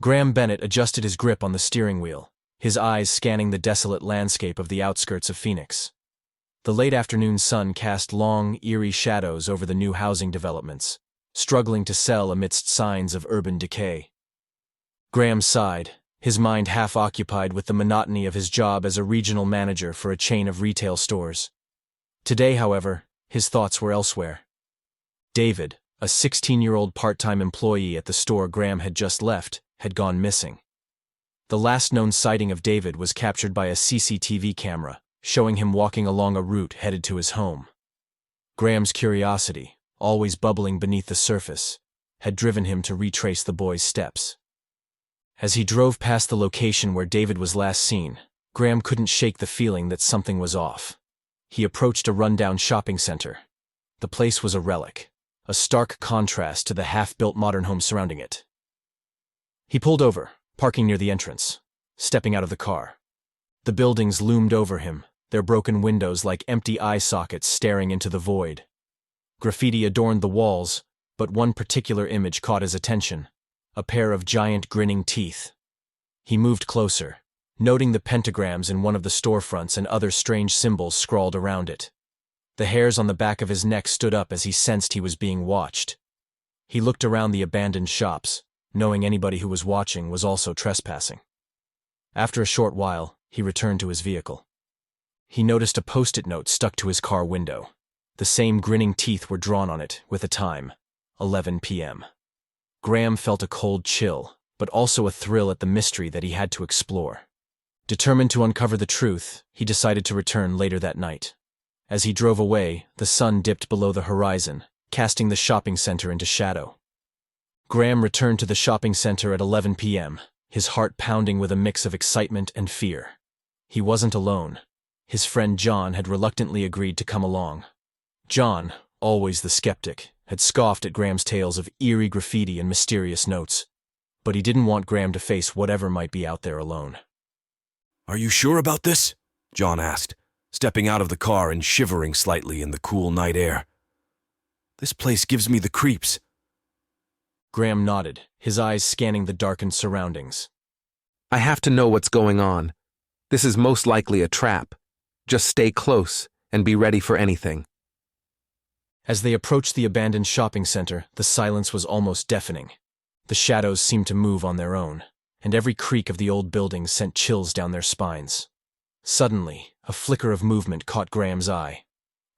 Graham Bennett adjusted his grip on the steering wheel, his eyes scanning the desolate landscape of the outskirts of Phoenix. The late afternoon sun cast long, eerie shadows over the new housing developments, struggling to sell amidst signs of urban decay. Graham sighed, his mind half occupied with the monotony of his job as a regional manager for a chain of retail stores. Today, however, his thoughts were elsewhere. David, a 16-year-old part-time employee at the store Graham had just left, had gone missing. The last known sighting of David was captured by a CCTV camera, showing him walking along a route headed to his home. Graham's curiosity, always bubbling beneath the surface, had driven him to retrace the boy's steps. As he drove past the location where David was last seen, Graham couldn't shake the feeling that something was off. He approached a rundown shopping center. The place was a relic, a stark contrast to the half-built modern home surrounding it. He pulled over, parking near the entrance, stepping out of the car. The buildings loomed over him, their broken windows like empty eye sockets staring into the void. Graffiti adorned the walls, but one particular image caught his attention: a pair of giant grinning teeth. He moved closer, noting the pentagrams in one of the storefronts and other strange symbols scrawled around it. The hairs on the back of his neck stood up as he sensed he was being watched. He looked around the abandoned shops, knowing anybody who was watching was also trespassing. After a short while, he returned to his vehicle. He noticed a post-it note stuck to his car window. The same grinning teeth were drawn on it, with a time: 11 p.m. Graham felt a cold chill, but also a thrill at the mystery that he had to explore. Determined to uncover the truth, he decided to return later that night. As he drove away, the sun dipped below the horizon, casting the shopping center into shadow. Graham returned to the shopping center at 11 p.m., his heart pounding with a mix of excitement and fear. He wasn't alone. His friend John had reluctantly agreed to come along. John, always the skeptic, had scoffed at Graham's tales of eerie graffiti and mysterious notes, but he didn't want Graham to face whatever might be out there alone. "Are you sure about this?" John asked, stepping out of the car and shivering slightly in the cool night air. "This place gives me the creeps." Graham nodded, his eyes scanning the darkened surroundings. "I have to know what's going on. This is most likely a trap. Just stay close and be ready for anything." As they approached the abandoned shopping center, the silence was almost deafening. The shadows seemed to move on their own, and every creak of the old buildings sent chills down their spines. Suddenly, a flicker of movement caught Graham's eye.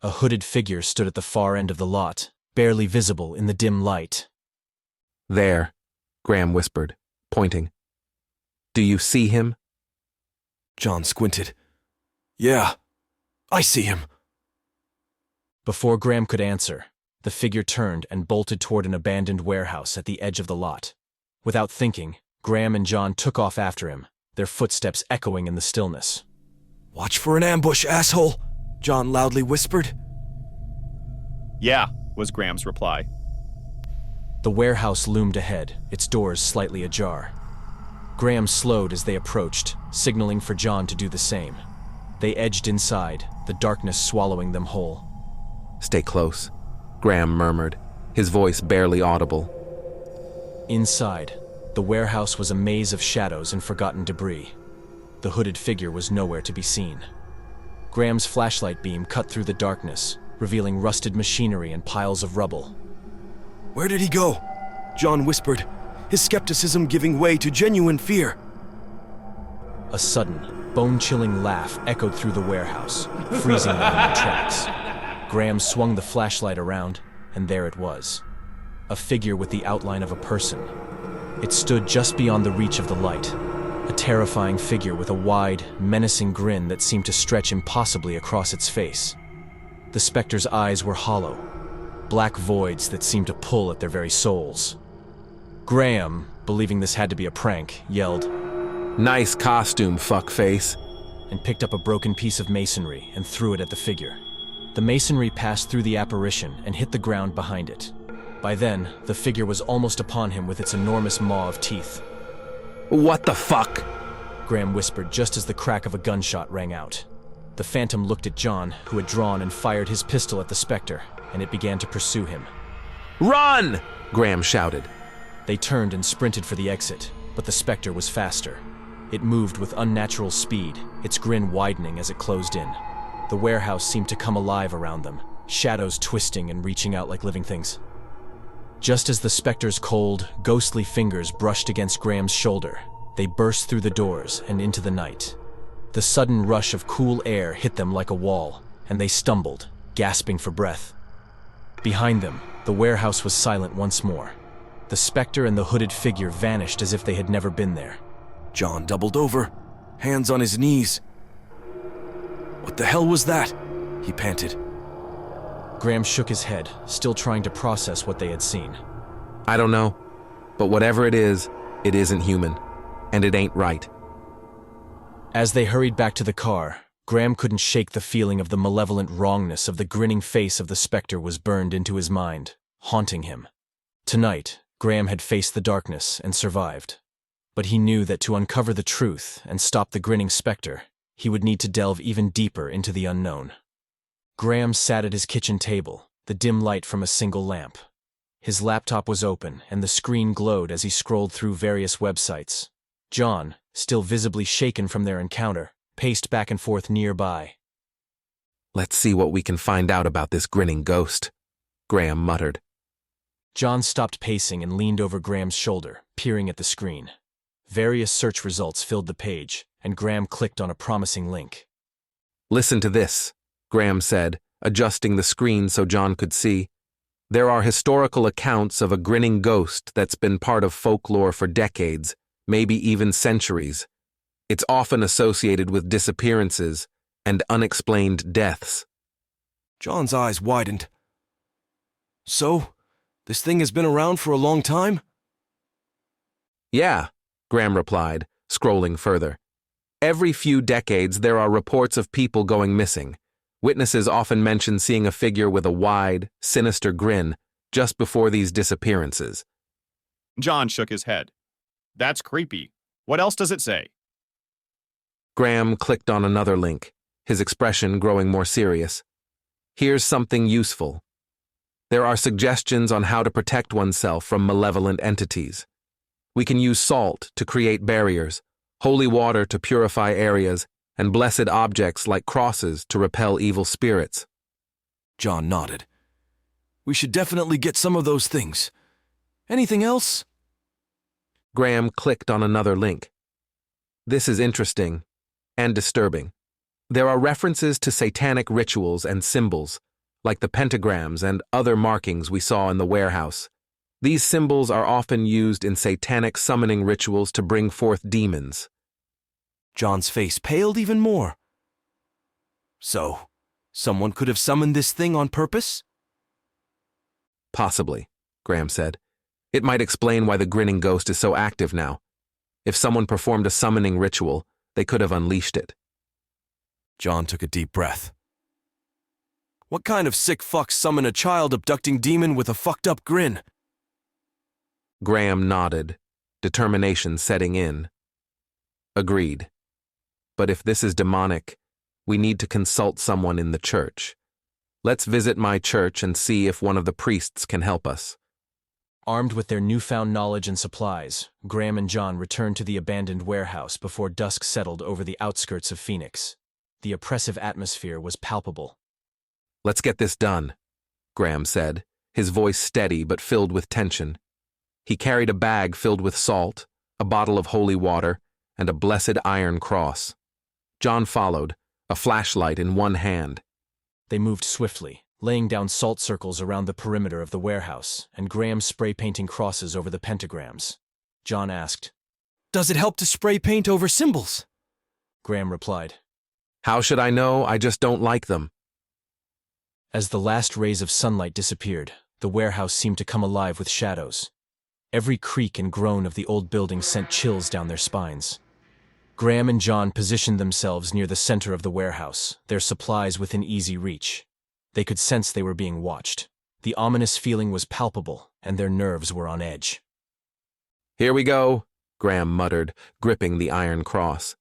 A hooded figure stood at the far end of the lot, barely visible in the dim light. "There," Graham whispered, pointing. "Do you see him?" John squinted. "Yeah, I see him." Before Graham could answer, the figure turned and bolted toward an abandoned warehouse at the edge of the lot. Without thinking, Graham and John took off after him, their footsteps echoing in the stillness. "Watch for an ambush, asshole," John loudly whispered. "Yeah," was Graham's reply. The warehouse loomed ahead, its doors slightly ajar. Graham slowed as they approached, signaling for John to do the same. They edged inside, the darkness swallowing them whole. "Stay close," Graham murmured, his voice barely audible. Inside, the warehouse was a maze of shadows and forgotten debris. The hooded figure was nowhere to be seen. Graham's flashlight beam cut through the darkness, revealing rusted machinery and piles of rubble. "Where did he go?" John whispered, his skepticism giving way to genuine fear. A sudden, bone-chilling laugh echoed through the warehouse, freezing them in their tracks. Graham swung the flashlight around, and there it was. A figure with the outline of a person. It stood just beyond the reach of the light, a terrifying figure with a wide, menacing grin that seemed to stretch impossibly across its face. The specter's eyes were hollow, black voids that seemed to pull at their very souls. Graham, believing this had to be a prank, yelled, "Nice costume, fuckface," and picked up a broken piece of masonry and threw it at the figure. The masonry passed through the apparition and hit the ground behind it. By then, the figure was almost upon him with its enormous maw of teeth. "What the fuck?" Graham whispered just as the crack of a gunshot rang out. The phantom looked at John, who had drawn and fired his pistol at the specter, and it began to pursue him. "Run!" Graham shouted. They turned and sprinted for the exit, But the specter was faster. It moved with unnatural speed, its grin widening as it closed in. The warehouse seemed to come alive around them, shadows twisting and reaching out like living things. Just as the specter's cold, ghostly fingers brushed against Graham's shoulder, they burst through the doors and into the night. The sudden rush of cool air hit them like a wall, and they stumbled, gasping for breath. Behind them, the warehouse was silent once more. The specter and the hooded figure vanished as if they had never been there. John doubled over, hands on his knees. What the hell was that? He panted. Graham shook his head, still trying to process what they had seen. I don't know, but whatever it isn't human, and it ain't right. As they hurried back to the car, Graham couldn't shake the feeling of the malevolent wrongness of the grinning face of the specter was burned into his mind, haunting him. Tonight, Graham had faced the darkness and survived. But he knew that to uncover the truth and stop the grinning specter, he would need to delve even deeper into the unknown. Graham sat at his kitchen table, the dim light from a single lamp. His laptop was open, and the screen glowed as he scrolled through various websites. John, still visibly shaken from their encounter, paced back and forth nearby. Let's see what we can find out about this grinning ghost, Graham muttered. John stopped pacing and leaned over Graham's shoulder, peering at the screen. Various search results filled the page, and Graham clicked on a promising link. Listen to this, Graham said, adjusting the screen so John could see. There are historical accounts of a grinning ghost that's been part of folklore for decades, maybe even centuries. It's often associated with disappearances and unexplained deaths. John's eyes widened. So, this thing has been around for a long time? Yeah, Graham replied, scrolling further. Every few decades there are reports of people going missing. Witnesses often mention seeing a figure with a wide, sinister grin just before these disappearances. John shook his head. That's creepy. What else does it say? Graham clicked on another link, his expression growing more serious. Here's something useful. There are suggestions on how to protect oneself from malevolent entities. We can use salt to create barriers, holy water to purify areas, and blessed objects like crosses to repel evil spirits. John nodded. We should definitely get some of those things. Anything else? Graham clicked on another link. This is interesting and disturbing. There are references to satanic rituals and symbols, like the pentagrams and other markings we saw in the warehouse. These symbols are often used in satanic summoning rituals to bring forth demons. John's face paled even more. So, someone could have summoned this thing on purpose? Possibly, Graham said. It might explain why the grinning ghost is so active now. If someone performed a summoning ritual, they could have unleashed it. John took a deep breath. What kind of sick fuck summoned a child abducting demon with a fucked up grin? Graham nodded, determination setting in. Agreed. But if this is demonic, we need to consult someone in the church. Let's visit my church and see if one of the priests can help us. Armed with their newfound knowledge and supplies, Graham and John returned to the abandoned warehouse before dusk settled over the outskirts of Phoenix. The oppressive atmosphere was palpable. Let's get this done, Graham said, his voice steady but filled with tension. He carried a bag filled with salt, a bottle of holy water, and a blessed iron cross. John followed, a flashlight in one hand. They moved swiftly, laying down salt circles around the perimeter of the warehouse, and Graham spray-painting crosses over the pentagrams. John asked, Does it help to spray paint over symbols? Graham replied, How should I know? I just don't like them. As the last rays of sunlight disappeared, the warehouse seemed to come alive with shadows. Every creak and groan of the old building sent chills down their spines. Graham and John positioned themselves near the center of the warehouse, their supplies within easy reach. They could sense they were being watched. The ominous feeling was palpable, and their nerves were on edge. Here we go, Graham muttered, gripping the iron cross.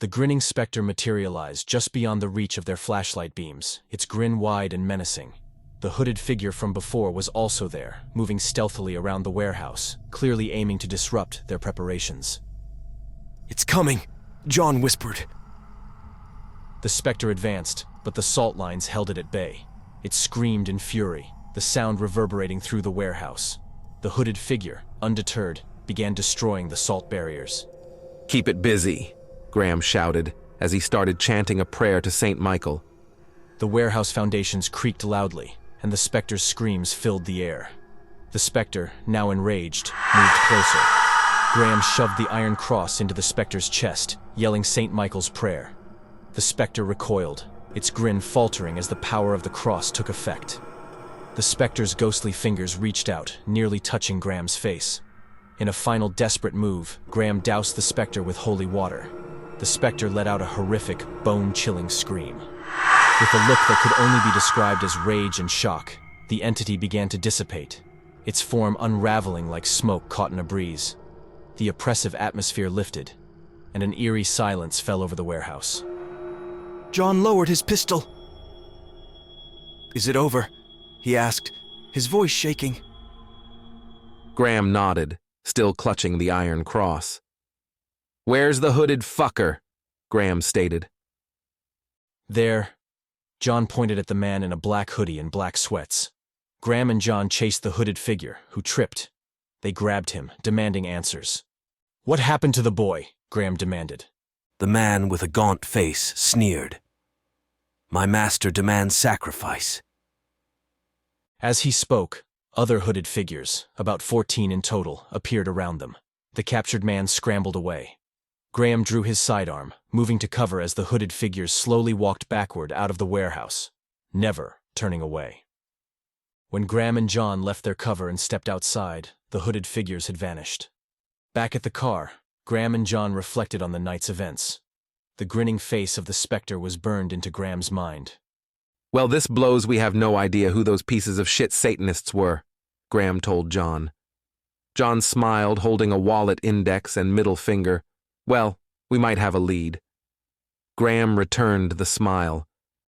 The grinning specter materialized just beyond the reach of their flashlight beams, its grin wide and menacing. The hooded figure from before was also there, moving stealthily around the warehouse, clearly aiming to disrupt their preparations. "It's coming," John whispered. The specter advanced, but the salt lines held it at bay. It screamed in fury, the sound reverberating through the warehouse. The hooded figure, undeterred, began destroying the salt barriers. "Keep it busy," Graham shouted as he started chanting a prayer to Saint Michael. The warehouse foundations creaked loudly, and the specter's screams filled the air. The specter, now enraged, moved closer. Graham shoved the iron cross into the specter's chest, yelling Saint Michael's prayer. The specter recoiled, its grin faltering as the power of the cross took effect. The specter's ghostly fingers reached out, nearly touching Graham's face. In a final desperate move, Graham doused the specter with holy water. The specter let out a horrific, bone-chilling scream. With a look that could only be described as rage and shock, the entity began to dissipate, its form unraveling like smoke caught in a breeze. The oppressive atmosphere lifted, and an eerie silence fell over the warehouse. John lowered his pistol. "Is it over?" he asked, his voice shaking. Graham nodded, still clutching the iron cross. "Where's the hooded fucker?" Graham stated. There, John pointed at the man in a black hoodie and black sweats. Graham and John chased the hooded figure, who tripped. They grabbed him, demanding answers. "What happened to the boy?" Graham demanded. The man with a gaunt face sneered. "My master demands sacrifice." As he spoke, other hooded figures, about 14 in total, appeared around them. The captured man scrambled away. Graham drew his sidearm, moving to cover as the hooded figures slowly walked backward out of the warehouse, never turning away. When Graham and John left their cover and stepped outside, the hooded figures had vanished. Back at the car, Graham and John reflected on the night's events. The grinning face of the specter was burned into Graham's mind. "Well, this blows we have no idea who those pieces of shit Satanists were," Graham told John. John smiled, holding a wallet index and middle finger. "Well, we might have a lead." Graham returned the smile,